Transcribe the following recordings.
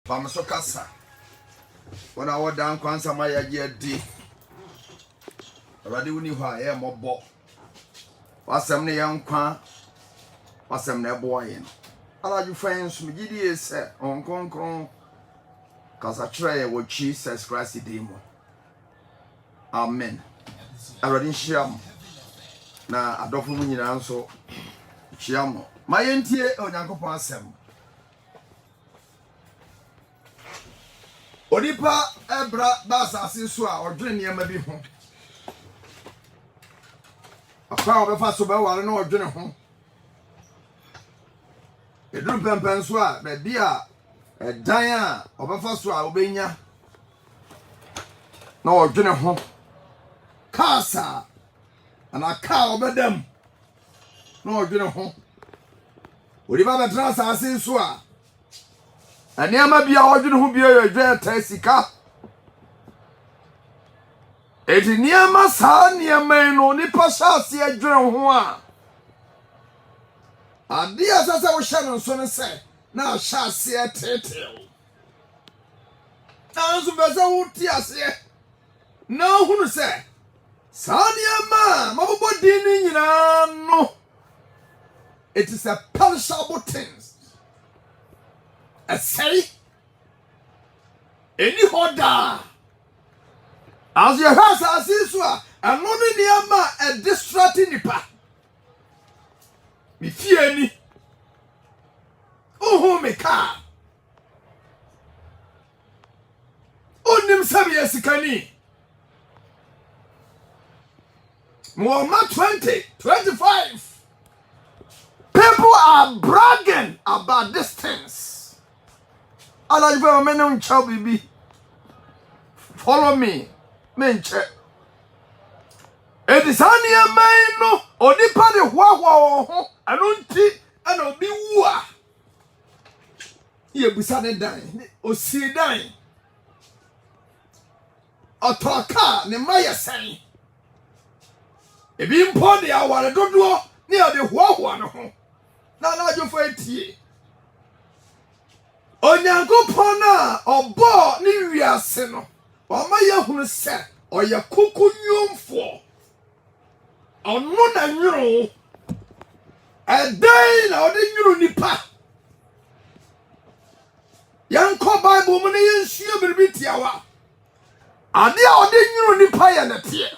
Pamso kasa. When I was down kwansa ma ya di. Already uni hwa e mobo. Wasem ne yankwa. Wasem ne boy no. Ala you friends me gidi se on konkron. Kasa try wo Jesus Christ demo. Amen. Already shiam. Na adofo mu nyina nso shiam. Ma yentie onyankopon asem. Onipa ebra basase so a odwene niam bi ho. Akwa obefa so be ware na odwene ho. Eduru pempen so a be bia edan a obefa so a obenya na odwene ho. Kasa ana ka obedam na odwene ho. Onipa betra asase so a Aniama bia odwene ho bia yedwe ta sika. Edi niama sa niama no nipa shase adwene ho a. Ade asase wo hye no so ne se na shase etetel. Tanzu beza wo ti ase. Na hunu se sa niama mabobo din ni nyina no. It is a perishable things. I say any hoda as your house as is and only near a distracting nipa. Me fear ni oh me car onim sabi esikani more 2025 people are bragging about these things. Ala you go men chau bibi. Follow me. Menche. Edisani amai no onipa de hwa ho anu nti ana obi wu a. Ye busa ne dan. Osi dan. Otoka ne maye sen. Ebi mpo de aware dodo ne ade hwa no ho. Na jo fo etie. Onyankopon na obo ni wiase no o ma ye hunu se oye kukunyumfo onu na nwuru edai na odi nwuru nipa yanko bible mu ne yensuo birbi tiawa ade a odi nwuru nipa ye na tie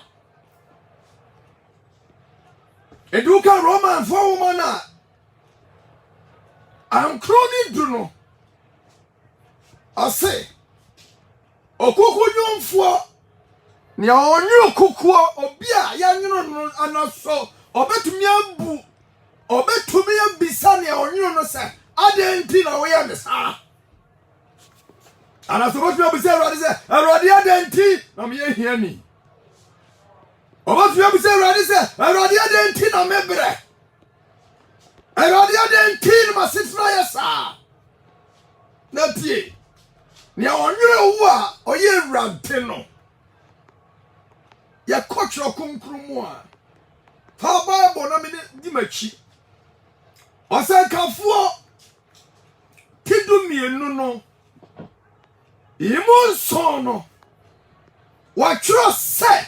eduka roman for woman na am kroni duno Ase okuku nyumfo ni onyu okukuo obi a ya nwunu anaso obetumi abu obetumi abisa ni onyu no se adenti na wo ya mesa anaso obetumi abisa Awurade se Awurade adenti na me yehia ni obetumi abisa Awurade se Awurade adenti na mebre Awurade adenti na masifra yesa na tie ni onwere wo a oye Awurade no ya kochro konkrumu a fa bible na me di machi osakafuo kidumienu no imunso no watro se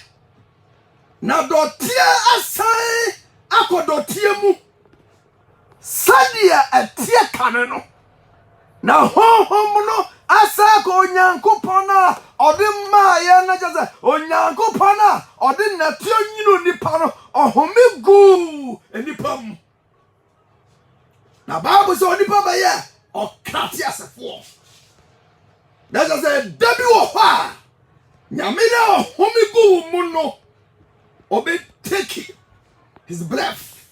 na dotie asai akodotie mu sadia atie kane no na honhom no asa ko onyankopon na odi ma ye na jase onyankopon na odi natio nyinu nipa no ohome gu enipa mu na bible so onipa ba ye okati asefo na jase dabi wo ha nyame na ohome gu mu no obe take his breath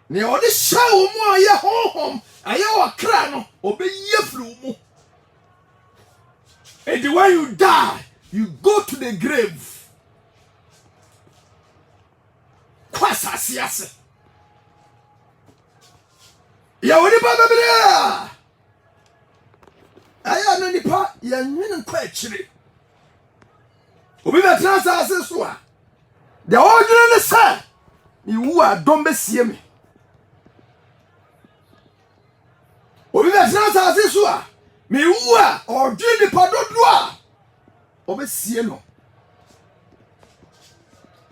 ne odi shawo mu aye honhom aye wakra no obe yefru mu. And when you die, you go to the grave. Kwasa siase. Ya woni ba bebere. Aya no nipa ya nwene nkwa akire. Obi be transase so a. De odwene ne sa. Ni wu adom besie me. Obi be transase so a. me wu or dwene nipa dodo a obesie no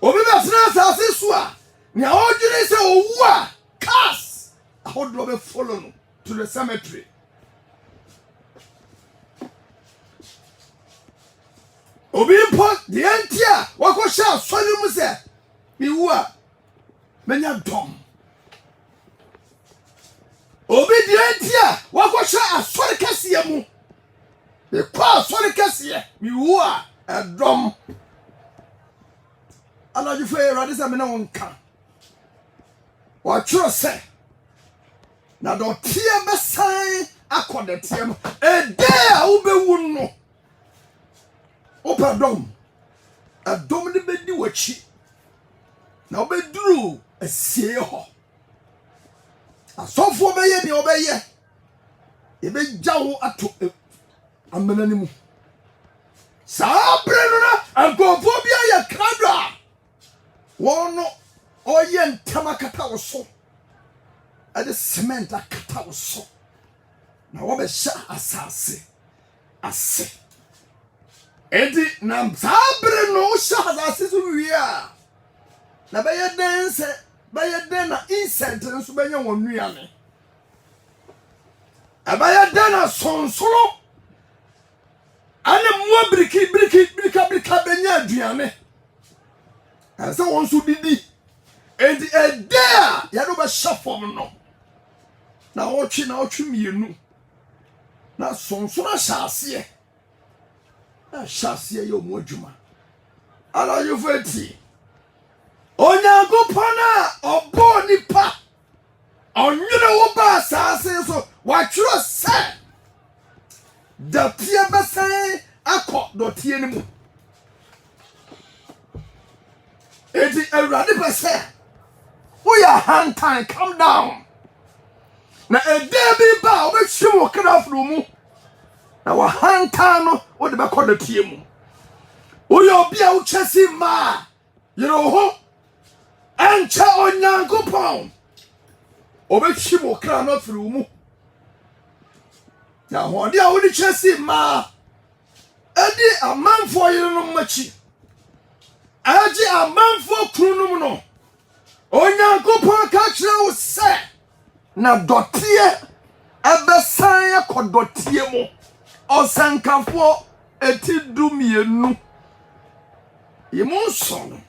obi betena asase so a na odwene se owu a cars ahodo be follow no to the cemetery. Obi mpo the entia wako sha asole mu se me wu a menya dom. Obi the entia wako sha asole kese mu e kwa asole kese me wu a edom. Alaju fe rade se me na wonka wa tro se na do tie besan akode tie mo e dey a wo be wu no opadom adom ne bedi wachi na obeduru asie ho asofo beye ne obeye e be jawo ato amana ni mu sabre no na ankofo bia ye krado wono oye ntama kata wo so ade cement akata wo so na wo be sha asase ase edi na sabre no sha asase so wia na beye den na insect nso benya wonua ne abaya den na sonsoro ane mo brika benya aduane asa won so didi edi edea ya do be shafom no na otwe mienu na sonsoro asase asase yo mo adwuma ala yo fati Onyagopana obo nipa onwene wo ba asase so watwero se da tie besan akọ do tie ni mu edi awurade bese wo ya hantan calm down na ede bi ba obetwim krafro mu na wa hantan no wo de bekọ do tie mu wo ya obi a wo chesi ma yero ho ancha Onyankopon obetwim okra no firi mu na hode a wo de chesi ma edi amanfo yere no machi aji amanfo krunum no Onyankopon ka kire wo se na dotie ebesan yakodotie mu osankafo eti dumienu yimun son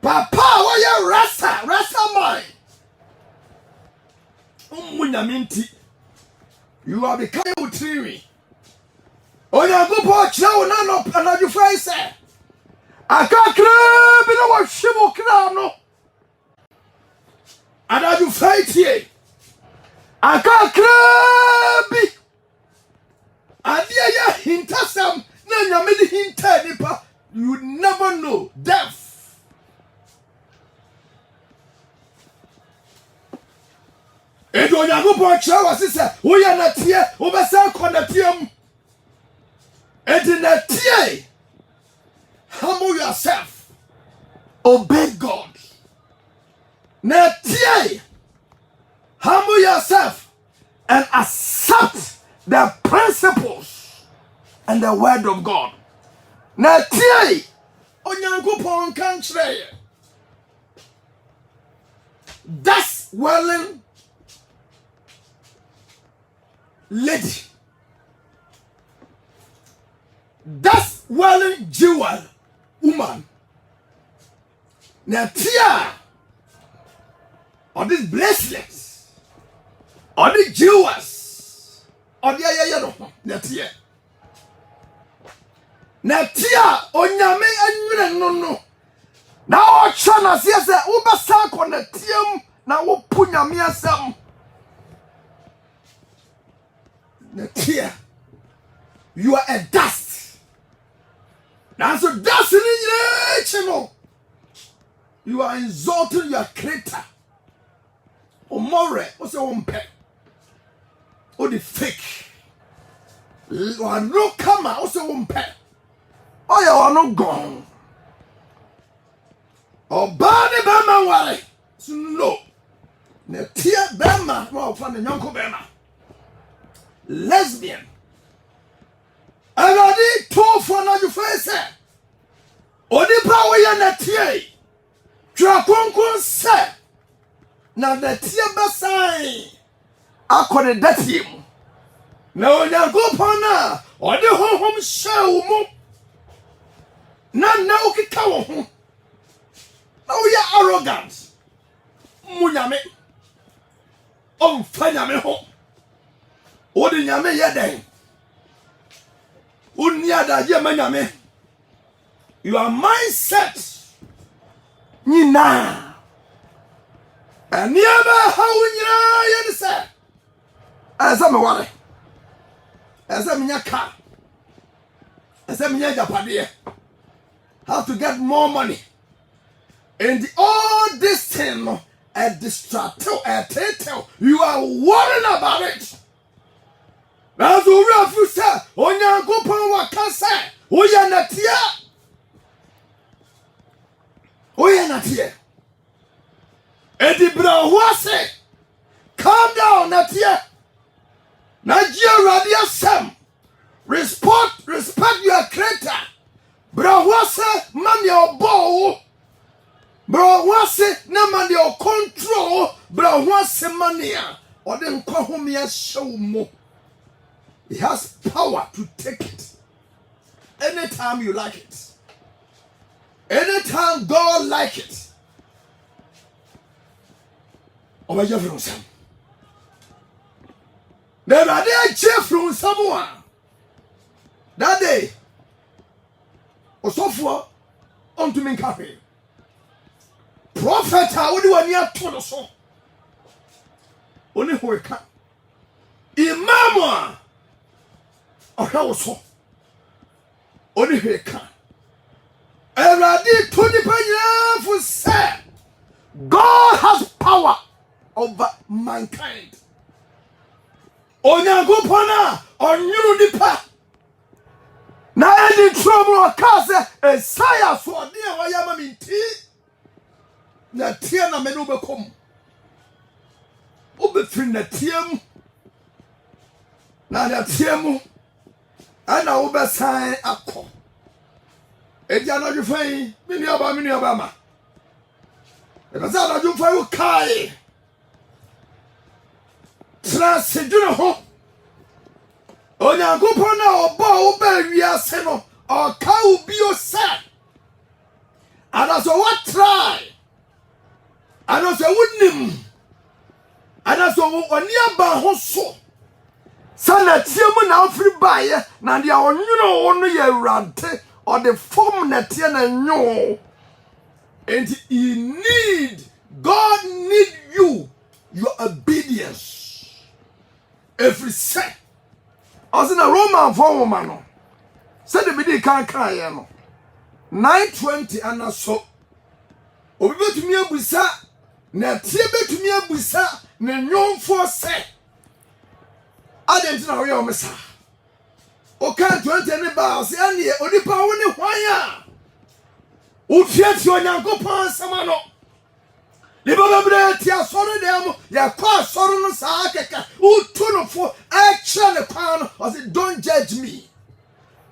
papa wo ye rasa mai munyaminti you are becoming utriwi Onyankopon kire wo na no anaju fai se akakra bi na wo hwemo kra no anaju fai tie akakra bi adia ya hintasam na nyamedi hinta nipa you never know death edo Onyankopon kire wo se wo ya na tie wo be sa kona tie mu edi na tie. Humble yourself. Obey God. Netie. Humble yourself and accept the principles and the word of God. Netie. Onyankopon kan kire. That's welling lady. That's welling jewel woman. Now tia or these bracelets or the jewels or the ayayano na tia onyame anwere no na o chana se wo basa ko na tiam na wo punyame asam na tia you are a dust. Now so dust in your channel. You are insulting your creator. Omore, what's your own pet? Oh, the fake. You are no come what's your own pet? Oh, you are not gone. Oh, body bama wale. So no. Ne tia bama, well, from the yonko bama. Lesbian. Already told for another face. Onipa we na tie. Twa konkon se. Na na tie besan. Akone datie mu. Na Onyankopon na ode honhom hye mu. Na ukika wo ho. Na we are arrogant. Munyame. Omfa nyame ho. Odi nyame yeden. Unni adaje manyame. Your mindset nina. Aniaba how nyina ye se. Asa me ware. Asa me nyaka. Asa me nyajapade. How to get more money. And all this thing a distracto a title. You are worrying about it. That's all right, you say. Onyankopon waka say. Oya natia. Oya natia. Edi bra say. Calm down, natia. Nigeria radio sam. Respect your creator. Bra say man your bow. Bra say na man your control. Bra say mania. Or then call home ya show more. He has power to take it. Anytime you like it. Anytime God like it. Over your from some. Never dare cheer from someone. That day. Or so far. Unto me cafe. Prophet, I would do a near to the song. Only who can. Imam. Ọhwa so oni hweka Eradi to the panyina for say God has power over mankind. Onyankopon a onyuru nipa na any trouble okaze Isaiah so de e wayama minti na tie na me no bekom obefiri na tiem na tiem ana ubesan akọ eji anaju fan mini aba ma e basa anaju fan u kai transejuna ho Onyankopon na oba uba wiase no o ka ubi o se ana so what try ana so wunnim ana so oni aba ho so sana tiemu na ofri baye na dia onwuno wo no ye awrante or the form na tie na nyo and God need your obedience every set as in a Roman woman no said the bidi kan ye no 920 ana so obi betumi abusa na tie betumi abusa na nyomfo se Adentina we omesa. O kan 20 ne ba se ane onipa wo ne hwan a. Wo fiati Onyankopon sama no. Ni baba bre ti asoro dem ya kwa asoro no sa keka. Wo tu no fo a kire ne kwan no. O say don't judge me.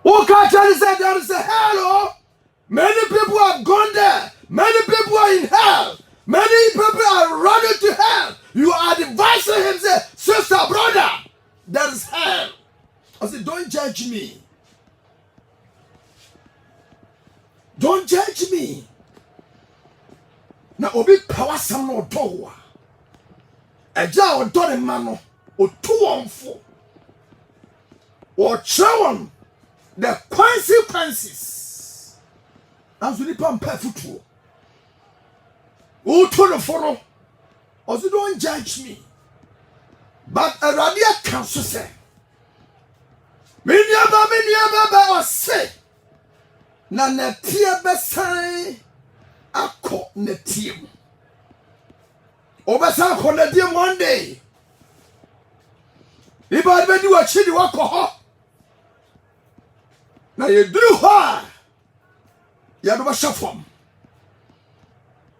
Wo ka tell say there say hello. Many people have gone there. Many people are in hell. Many people are running to hell. You are advising him say sister brother. That is hell. I said, don't judge me. Don't judge me. Now, obi power some no doa. A jar or done mano or 2 on 4 or show the consequences. That's really pump foot. Who told the follow? Also, don't judge me. But a radia council say, Many or say, Nana tia besai ako netim. Obasa ko netim one day. If I do a chili wako, now you do her. You have a shafom.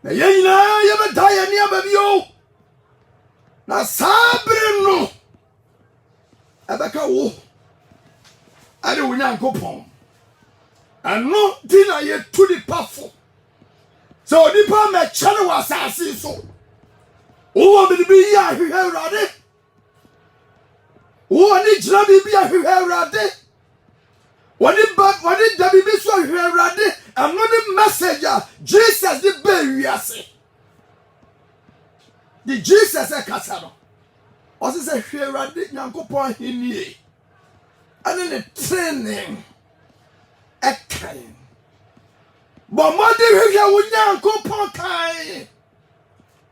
Now you know you have a die near baby. Na sabre no abeka wo ade wo Nyankopon ano dina ye to the powerful so onipa me chane wa asase so wo bi bi ya hwehwe Awurade wo ni jira bi bi ya hwehwe Awurade wani da bi so hwehwe Awurade ano the message Jesus the be wiase the Jesus e kasa no o se hwehwe Awurade Nyankopon henie ane ne training ekan bo mo de hwehwe wo Nyankopon kan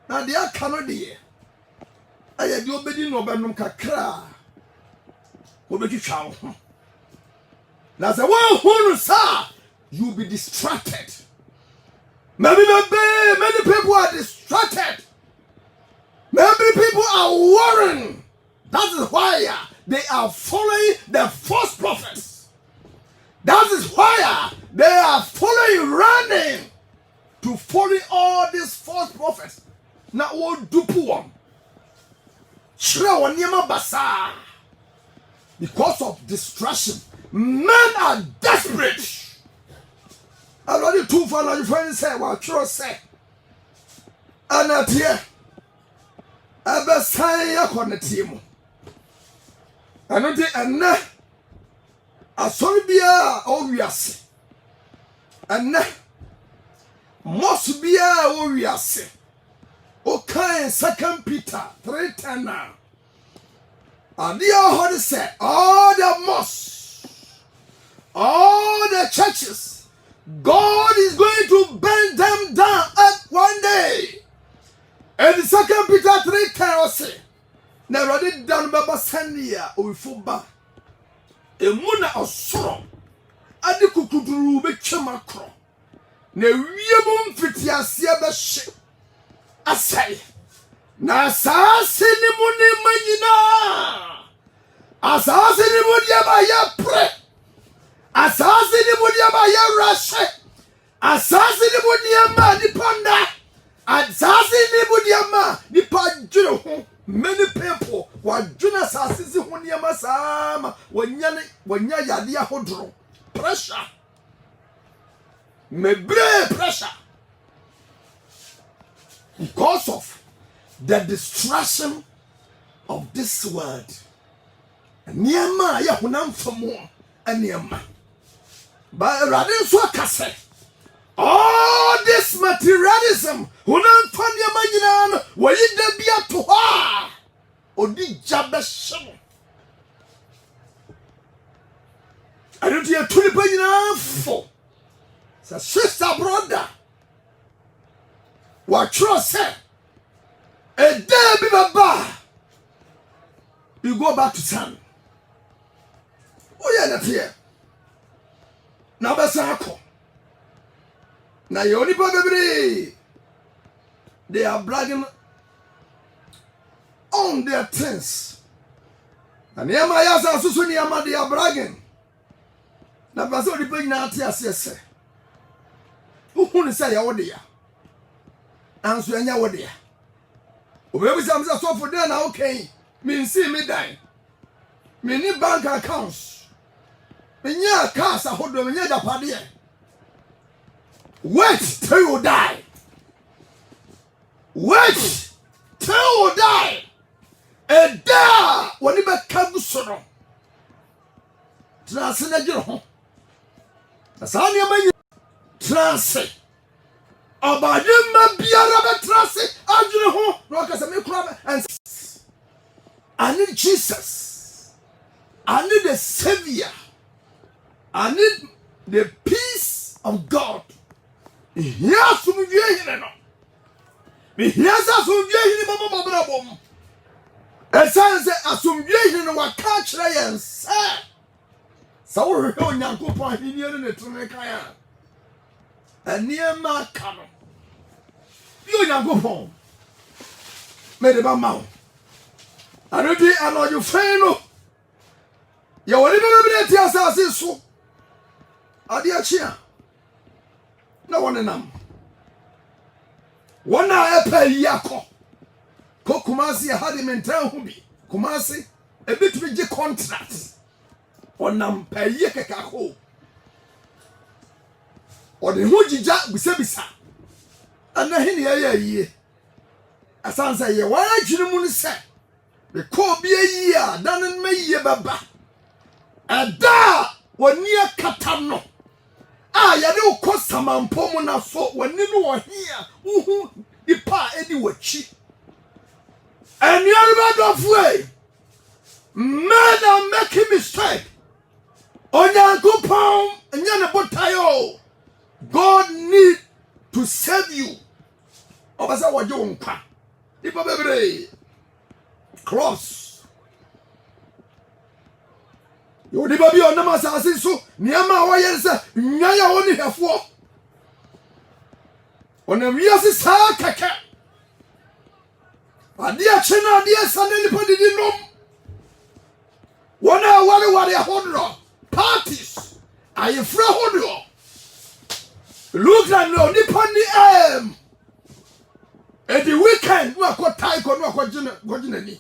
na de aka no de aye de obedi no benum kakra obetwitwa ho na se wo hunu sa you be distracted many people are distracted, many people are worrying. That is why they are following the false prophets. That is why they are following, running to follow all these false prophets. Now what do one? Because of distraction, men are desperate. Already two for your friends say what you say. And at here, ever say upon the team. And I saw be obvious. And must be obvious. Okay, 2 Peter 3:10 now. And they are how to say all the mosques, all the churches, God is going to bend them down at one day. And 2 Peter 3:10 say, never did down Baba Sandia or Fuba. A muna or strong. Adikukuru be chamakro. Ne wiebum fitia siaba ship. I say, Nasasi ni muni manina. Asasi ni muni ya pre. Asasi ni muni ya rashe. Asasi ni muni ni panda. Asasi ni muni ni panjuro. Many people were juna asasi huni sama. Wanya yadia hodro. Pressure. Mebre pressure. Because of the distraction of this word. Niyama ya hunam famo aniyama. But rather so kase. All this materialism hunam fanyama yinano wayinde biya toha. Odi jabe shemo. I don't hear tulipa yinafo. Sa sister brother. What trust say? A day be baba. You go back to town. Oh yeah, that's here. Now basako. Now you only baby. They are bragging on their things. And the Amayas are Susuniama, they are bragging. Now baso the big now yes. Who say ya dear? Answer anya wo de. Obebi say so for there na okay. Me see me die. Me ni bank accounts. Me nya cars ahodo me nya japade. Wait till you die. Wait till you die. E da woni be kabu soro. Trance na jiro ho. Asani amanyi trance. Abadima biara betrase adwene ho no kasa me kura and I need Jesus. I need the Savior. I need the peace of God. Here some of you here no. Me here some of you here mama mabra bom. Esanse asomdwe here no wa ka kire yen se. Sa wo hwe onyankopon ahini ne tune kan a. Aniema kano. You go home. Made about mouth. I don't think I know you fail. You will never be yourself so. I dear cheer. No one in them. 1 hour per yako. Kumasi had him in town. Kumasi, a bit with your contract. onam paye kekako ode ho jija bisa ana hini ye asansa ye wa adwene mu ne se be ko bi ayi a danen mayiye baba ada woni akata no a yade ukọ samampo mu na so woni no wo hia uhu ipa edi wachi anyarba dofwe men are making mistake onyankopon nyane botayo God need to save you obasa waje wonkwa ipa bebre cross yo di babi on na asase so niama wo yer se nwaya wo ni hefo onam wiase saa keke ade a chena ade asane ni padidi nom wona ware ahodro parties ayefra hodro look at no ni pani at the weekend no akotai ko no akogina ni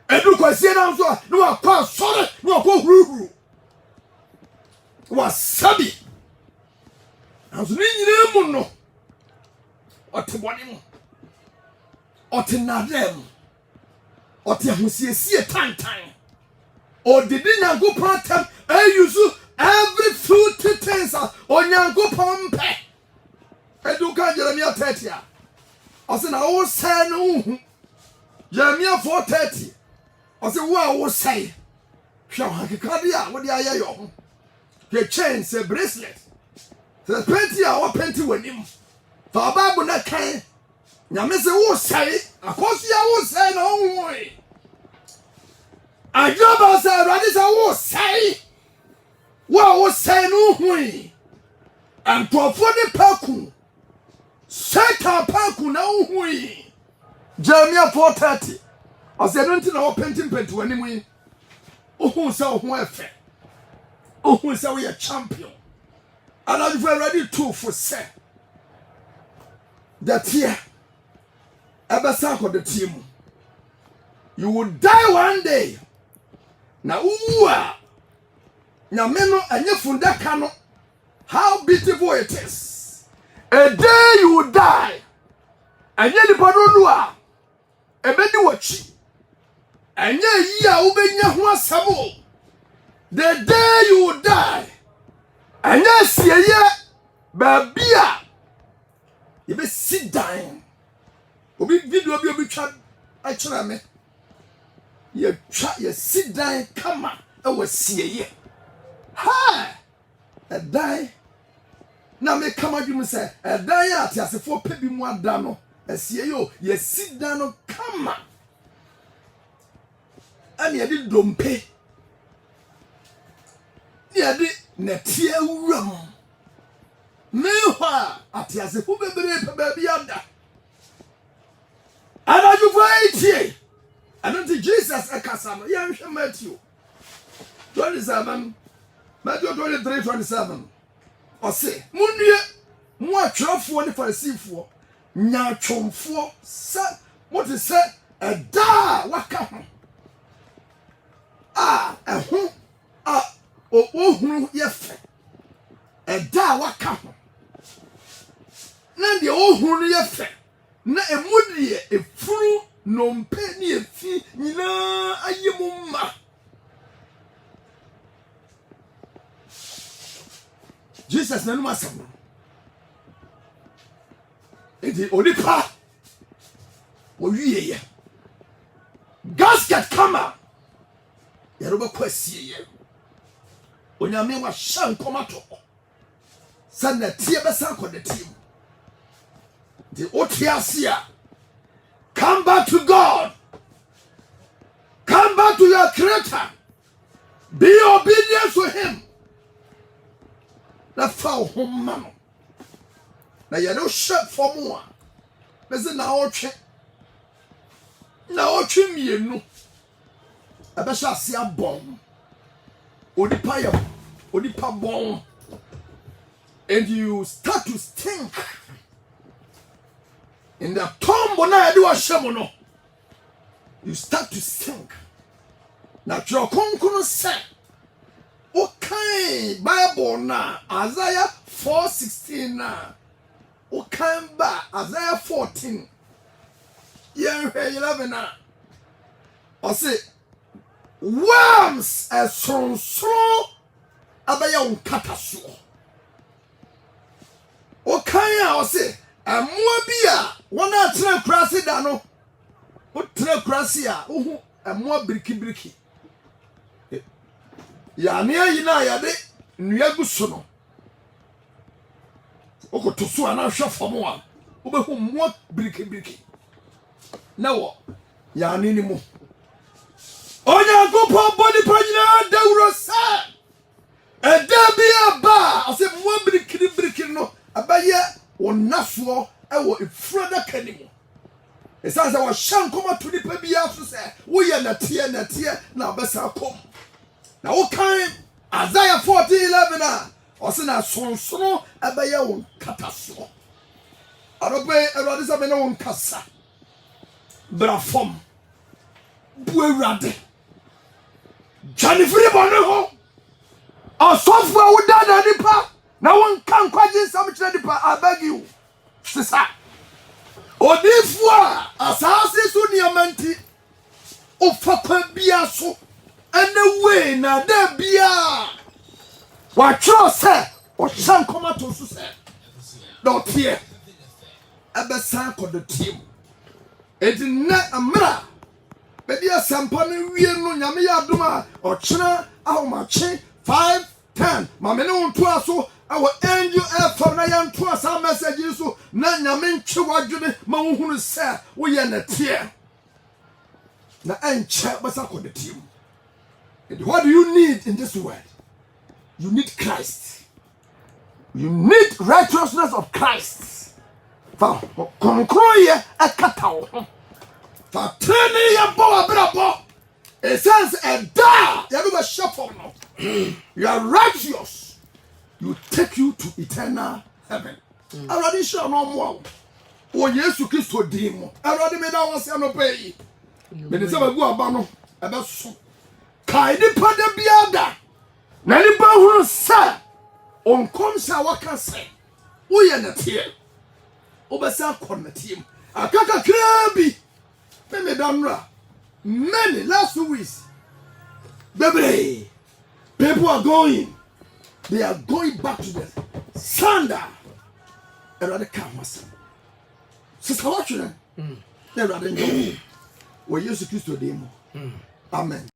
edu kwasie na so no akwa sore no akwa huru wasabi azu ni nyire mu no oteboni mu otenadem otehusiesie tantan odidi nyankopon tem ayusu every fruit things onyankopon pe edu ka Jeremiah 30 a ose na wo say no hu Jeremiah 4:30 ose wo say hwa hakikade a wo de aye yo ke chain se bracelet se penti a wo penti wanim fa Bible na kan nyame se wo say akosi a wo say no hu ajoba se radi se wo say wo say no hu antofo ne paku Satan paku na uhui Jeremiah 4:30 ose no nti na wo penti wani mu ohun se ohun efe ohun se we champion and as you ready to for say that here ebesa ko the team you will die one day na uwa na meno anye fundaka no how beautiful it is. A day you will die. And yet the padonua. A bedi wachi. And ye ya ubenya huwa sabo. The day you will die. And yes ye babia. You be sit down. Obi video bi obi twa achira me. Ye sit down kama e wasie ye. Ha! A die. Na me kama dwum se edan ya atiasefo pebi mu ada no esie yo ye sida no kama ani edi dompe ni edi netie wuram me hwa atiasefo bebere pe bi ada ana ju fightie ana ti Jesus ekasa no ye hwe Matthew 27 Matthew 23:27 ose munue mu atwerefo ne farisifo nya twomfo se moti se eda waka ho eho ohunu yefe eda waka ho na de ohunu yefe na emudie efuru nompe ni efi nyina ayemu ma Jesus nanu masam edi onipa wo wiye gasket kama yaroba kwasie ye onyame wa shan komato sanna tie besa ko de tim the otiasia come back to God, come back to your creator, be obedient to him. Na fa home man na ye no shep for mo a bese na otwe mienu abesha ase abon odipa bon, and you start to stink in the tomb na ye wa shemo no, you start to stink na tro konkunu se na Isaiah 4:16 na o kan ba Isaiah 14 yen hwe 11 na o say worms esonso abaya unkata so o kan a o say amoa bi a wona tena kurase da no o tena kurase a ohu amoa biriki ya ne ayi na ya de nnua gu so no okoto so ana hwe fam a obehu mo biriki na wo ya ne ni mu onya gopo body project dawro sa edabia ba ase mo biriki no abaye wonafo ewo ifrada kanimu esanse wo shankoma to nipa bia so se wo ye natie na besa kom na wo kan Isaiah 40:11 na ose na sonsono abaye won kataso arobe erade sabe na won kasa brafom bu erade janifiri bone ho asofo a woda na nipa na won kan kwaje sam kire nipa abagi sisa odifu a asase so niamanti ofakwa bia so ene we na da bia wa tro se o shan komato so se do tie abesan ko do tim edina amra be dia sampa no wie no nyame ya adoma o kira ahomache 5:10 mame ne onto aso awo angel from na yanto asa message so na nyame ntwe wadwene ma wohunu se wo ye na tie na enche basa ko do tim. And what do you need in this world? You need Christ. You need righteousness of Christ. For concroye a catao. For training your bow brabo. It says a da. You have a shuffle. You are righteous. You take you to eternal heaven. Already sure no more. Oh yes, you kiss to demo. Already made our say no pay. But it's about go abano about so. Kaidi pada biada na nipa huru sa onkom sa waka se wo ye na tie obesa kon na tie akaka krabi me damra many last weeks baby people are going back to the sanda erade kamasa sisa watching erade njo wo Yesu Kristo demo amen.